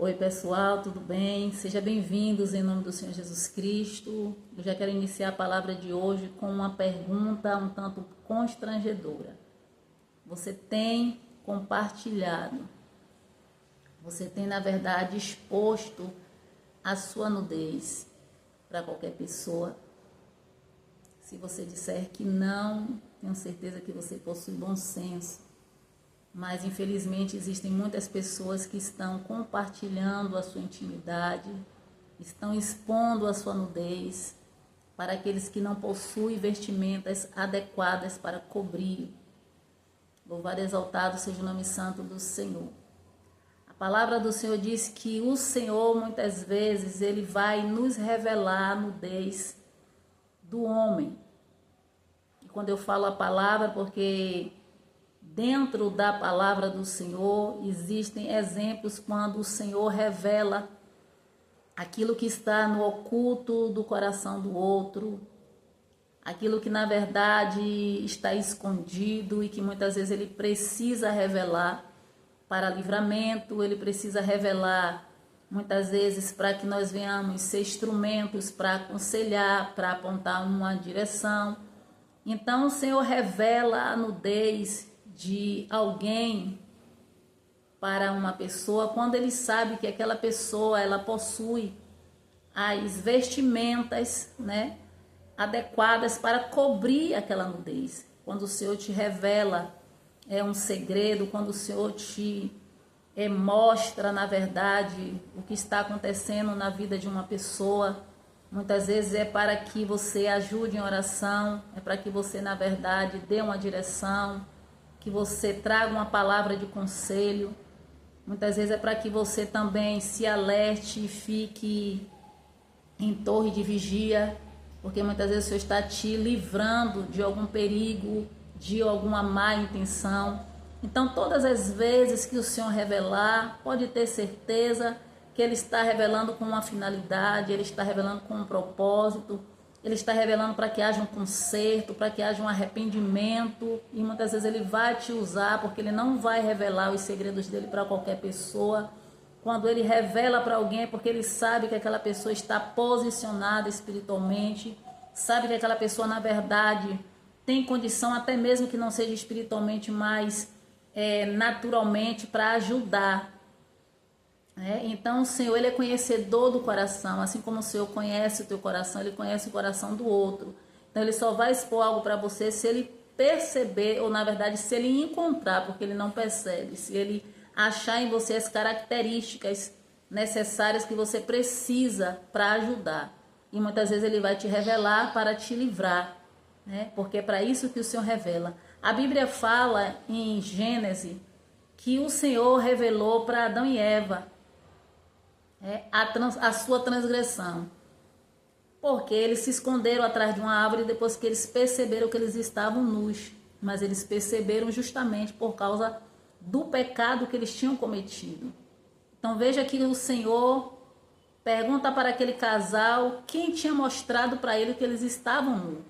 Oi pessoal, tudo bem? Sejam bem-vindos em nome do Senhor Jesus Cristo. Eu já quero iniciar a palavra de hoje com uma pergunta um tanto constrangedora. Você tem compartilhado, você tem na verdade exposto a sua nudez para qualquer pessoa? Se você disser que não, tenho certeza que você possui bom senso. Mas infelizmente existem muitas pessoas que estão compartilhando a sua intimidade, estão expondo a sua nudez para aqueles que não possuem vestimentas adequadas para cobrir. Louvado e exaltado seja o nome santo do Senhor. A palavra do Senhor diz que o Senhor muitas vezes ele vai nos revelar a nudez do homem. E quando eu falo a palavra, porque dentro da palavra do Senhor existem exemplos quando o Senhor revela aquilo que está no oculto do coração do outro, aquilo que na verdade está escondido e que muitas vezes ele precisa revelar para livramento, ele precisa revelar muitas vezes para que nós venhamos ser instrumentos para aconselhar, para apontar uma direção. Então o Senhor revela a nudez de alguém para uma pessoa quando ele sabe que aquela pessoa ela possui as vestimentas, adequadas para cobrir aquela nudez. Quando o Senhor te revela um segredo, quando o Senhor te mostra na verdade o que está acontecendo na vida de uma pessoa, muitas vezes é para que você ajude em oração, é para que você na verdade dê uma direção, que você traga uma palavra de conselho. Muitas vezes é para que você também se alerte e fique em torre de vigia, porque muitas vezes o Senhor está te livrando de algum perigo, de alguma má intenção. Então todas as vezes que o Senhor revelar, pode ter certeza que Ele está revelando com uma finalidade, Ele está revelando com um propósito, Ele está revelando para que haja um conserto, para que haja um arrependimento. E muitas vezes Ele vai te usar, porque Ele não vai revelar os segredos dEle para qualquer pessoa. Quando Ele revela para alguém é porque Ele sabe que aquela pessoa está posicionada espiritualmente, sabe que aquela pessoa na verdade tem condição, até mesmo que não seja espiritualmente, mas naturalmente para ajudar. Então o Senhor ele é conhecedor do coração, assim como o Senhor conhece o teu coração, Ele conhece o coração do outro. Então Ele só vai expor algo para você se Ele perceber, ou na verdade se Ele encontrar, porque Ele não percebe, se Ele achar em você as características necessárias que você precisa para ajudar. E muitas vezes Ele vai te revelar para te livrar, porque é para isso que o Senhor revela. A Bíblia fala em Gênesis que o Senhor revelou para Adão e Eva a sua transgressão, porque eles se esconderam atrás de uma árvore depois que eles perceberam que eles estavam nus, mas eles perceberam justamente por causa do pecado que eles tinham cometido. Então veja que o Senhor pergunta para aquele casal quem tinha mostrado para ele que eles estavam nus,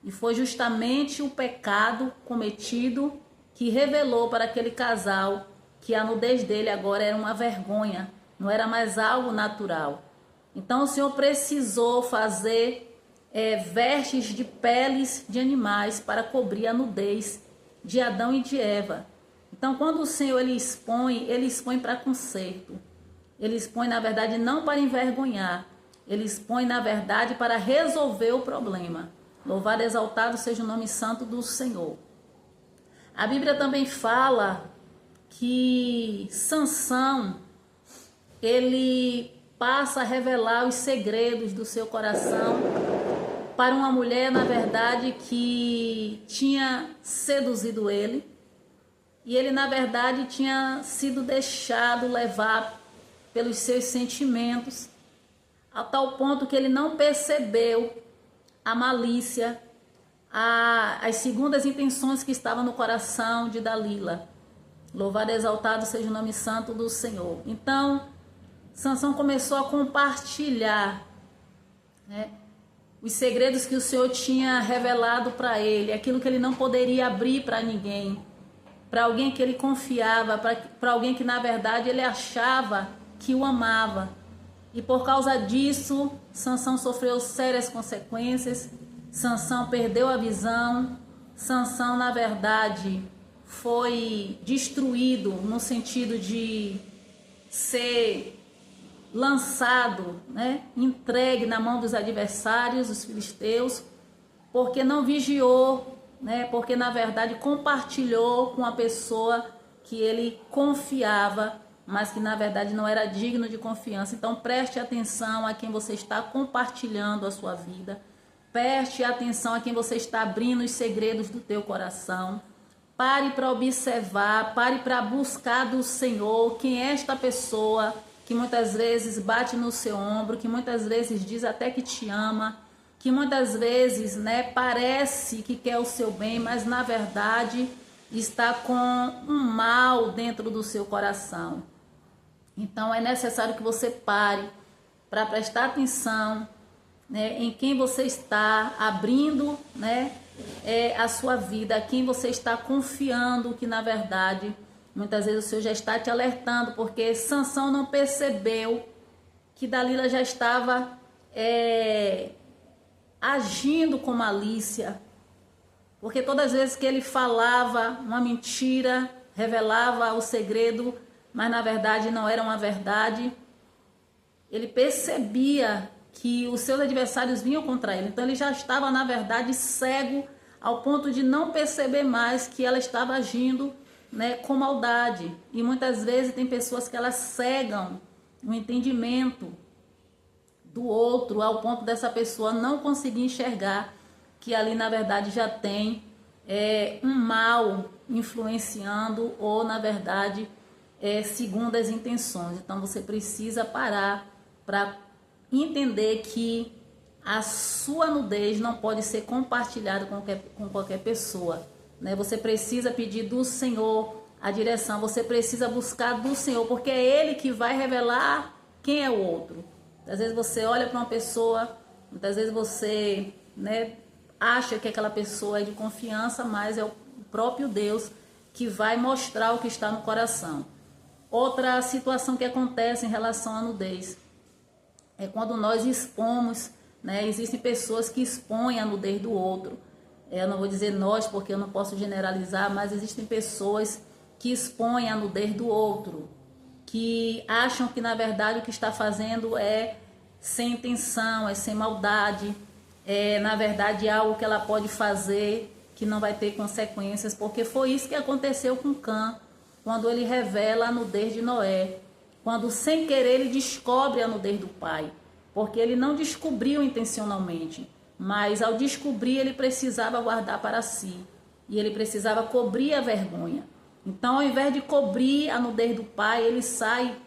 e foi justamente o pecado cometido que revelou para aquele casal que a nudez dele agora era uma vergonha, não era mais algo natural. Então o Senhor precisou fazer vestes de peles de animais para cobrir a nudez de Adão e de Eva. Então quando o Senhor ele expõe para conserto. Ele expõe na verdade não para envergonhar, ele expõe na verdade para resolver o problema. Louvado e exaltado seja o nome santo do Senhor. A Bíblia também fala que Sansão, ele passa a revelar os segredos do seu coração para uma mulher, na verdade, que tinha seduzido ele. E ele, na verdade, tinha sido deixado levar pelos seus sentimentos, a tal ponto que ele não percebeu a malícia, as segundas intenções que estavam no coração de Dalila. Louvado e exaltado seja o nome santo do Senhor. Então, Sansão começou a compartilhar os segredos que o Senhor tinha revelado para ele, aquilo que ele não poderia abrir para ninguém, para alguém que ele confiava, para alguém que na verdade ele achava que o amava. E por causa disso, Sansão sofreu sérias consequências. Sansão perdeu a visão. Sansão, na verdade, foi destruído no sentido de ser lançado, né, entregue na mão dos adversários, os filisteus, porque não vigiou, né, porque na verdade compartilhou com a pessoa que ele confiava, mas que na verdade não era digno de confiança. Então preste atenção a quem você está compartilhando a sua vida, preste atenção a quem você está abrindo os segredos do teu coração. Pare para observar, pare para buscar do Senhor quem é esta pessoa que muitas vezes bate no seu ombro, que muitas vezes diz até que te ama, que muitas vezes, né, parece que quer o seu bem, mas na verdade está com um mal dentro do seu coração. Então é necessário que você pare para prestar atenção, né, em quem você está abrindo, né, a sua vida, a quem você está confiando, que na verdade muitas vezes o Senhor já está te alertando, porque Sansão não percebeu que Dalila já estava agindo com malícia, porque todas as vezes que ele falava uma mentira, revelava o segredo, mas na verdade não era uma verdade, ele percebia que os seus adversários vinham contra ele. Então ele já estava na verdade cego ao ponto de não perceber mais que ela estava agindo, né, com maldade. E muitas vezes tem pessoas que elas cegam o entendimento do outro ao ponto dessa pessoa não conseguir enxergar que ali na verdade já tem um mal influenciando ou na verdade segundo as intenções. Então você precisa parar para entender que a sua nudez não pode ser compartilhada com qualquer pessoa, né? Você precisa pedir do Senhor a direção, você precisa buscar do Senhor, porque é Ele que vai revelar quem é o outro. Às vezes você olha para uma pessoa, muitas vezes você, né, acha que aquela pessoa é de confiança, mas é o próprio Deus que vai mostrar o que está no coração. Outra situação que acontece em relação à nudez é quando nós expomos, né? Existem pessoas que expõem a nudez do outro. Eu não vou dizer nós porque eu não posso generalizar, mas existem pessoas que expõem a nudez do outro, que acham que na verdade o que está fazendo é sem intenção, é sem maldade, é na verdade algo que ela pode fazer que não vai ter consequências, porque foi isso que aconteceu com Cã, quando ele revela a nudez de Noé, quando sem querer ele descobre a nudez do pai, porque ele não descobriu intencionalmente, mas ao descobrir ele precisava guardar para si, e ele precisava cobrir a vergonha. Então ao invés de cobrir a nudez do pai, ele sai,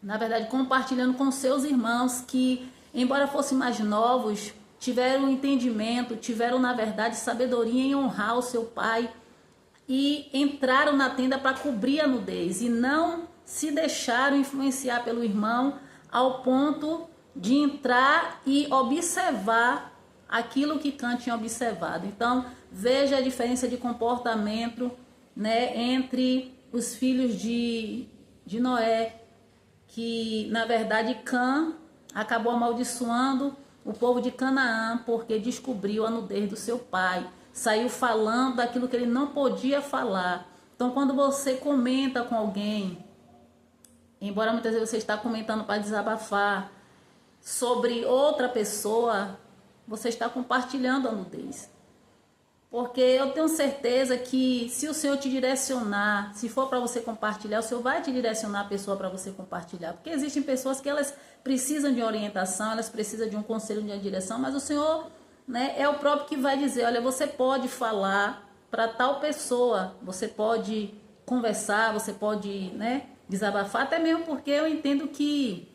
na verdade, compartilhando com seus irmãos que, embora fossem mais novos, tiveram entendimento, tiveram na verdade sabedoria em honrar o seu pai e entraram na tenda para cobrir a nudez e não se deixaram influenciar pelo irmão ao ponto de entrar e observar aquilo que Cã tinha observado. Então, veja a diferença de comportamento, né, entre os filhos de Noé, que na verdade Cã acabou amaldiçoando o povo de Canaã porque descobriu a nudez do seu pai, saiu falando daquilo que ele não podia falar. Então, quando você comenta com alguém, embora muitas vezes você está comentando para desabafar sobre outra pessoa, você está compartilhando a nudez. Porque eu tenho certeza que se o Senhor te direcionar, se for para você compartilhar, o Senhor vai te direcionar a pessoa para você compartilhar. Porque existem pessoas que elas precisam de orientação, elas precisam de um conselho, de uma direção, mas o Senhor, né, é o próprio que vai dizer, olha, você pode falar para tal pessoa, você pode conversar, você pode, né, desabafar, até mesmo porque eu entendo que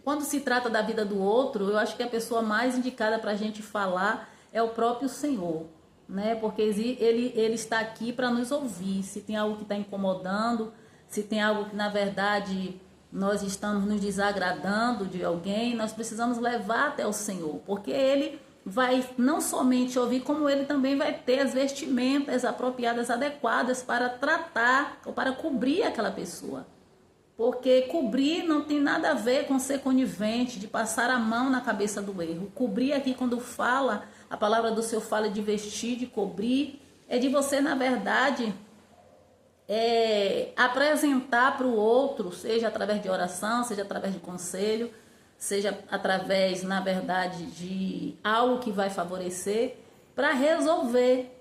quando se trata da vida do outro, eu acho que a pessoa mais indicada para a gente falar é o próprio Senhor, né? Porque ele está aqui para nos ouvir. Se tem algo que está incomodando, se tem algo que na verdade nós estamos nos desagradando de alguém, nós precisamos levar até o Senhor, porque Ele vai não somente ouvir, como Ele também vai ter as vestimentas apropriadas, adequadas para tratar ou para cobrir aquela pessoa. Porque cobrir não tem nada a ver com ser conivente, de passar a mão na cabeça do erro. Cobrir aqui, quando fala, a palavra do Senhor fala de vestir, de cobrir, é de você, na verdade, apresentar para o outro, seja através de oração, seja através de conselho, seja através, na verdade, de algo que vai favorecer, para resolver.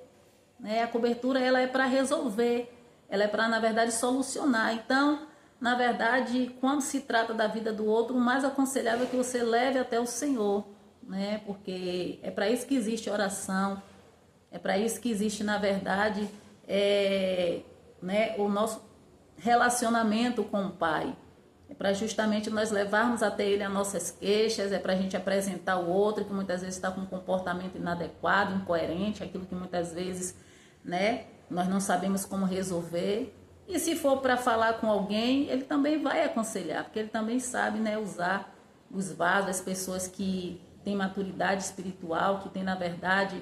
Né? A cobertura, ela é para resolver, ela é para, na verdade, solucionar. Então, na verdade, quando se trata da vida do outro, o mais aconselhável é que você leve até o Senhor, né? Porque é para isso que existe oração, é para isso que existe, na verdade, né, o nosso relacionamento com o Pai. É para justamente nós levarmos até Ele as nossas queixas, é para a gente apresentar o outro que muitas vezes está com um comportamento inadequado, incoerente, aquilo que muitas vezes, né, nós não sabemos como resolver. E se for para falar com alguém, ele também vai aconselhar, porque ele também sabe, né, usar os vasos, as pessoas que têm maturidade espiritual, que têm, na verdade,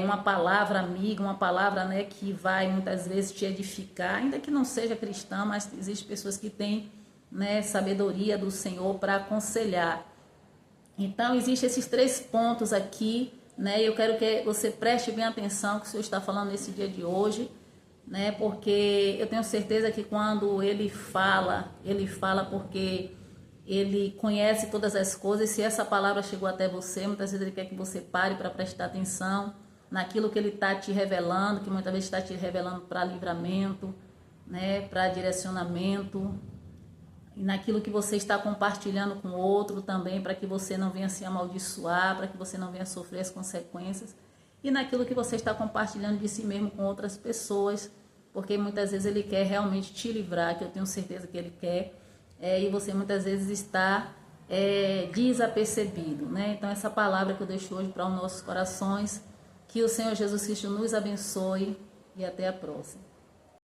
uma palavra amiga, uma palavra, né, que vai muitas vezes te edificar, ainda que não seja cristã, mas existem pessoas que têm, né, sabedoria do Senhor para aconselhar. Então, existem esses 3 pontos aqui, né, eu quero que você preste bem atenção que o Senhor está falando nesse dia de hoje, né? Porque eu tenho certeza que quando ele fala porque ele conhece todas as coisas. Se essa palavra chegou até você, muitas vezes ele quer que você pare para prestar atenção naquilo que ele está te revelando, que muitas vezes está te revelando para livramento, né? Para direcionamento, e naquilo que você está compartilhando com o outro também, para que você não venha se amaldiçoar, para que você não venha sofrer as consequências. E naquilo que você está compartilhando de si mesmo com outras pessoas, porque muitas vezes ele quer realmente te livrar, que eu tenho certeza que ele quer, e você muitas vezes está desapercebido, né? Então essa palavra que eu deixo hoje para os nossos corações, que o Senhor Jesus Cristo nos abençoe e até a próxima.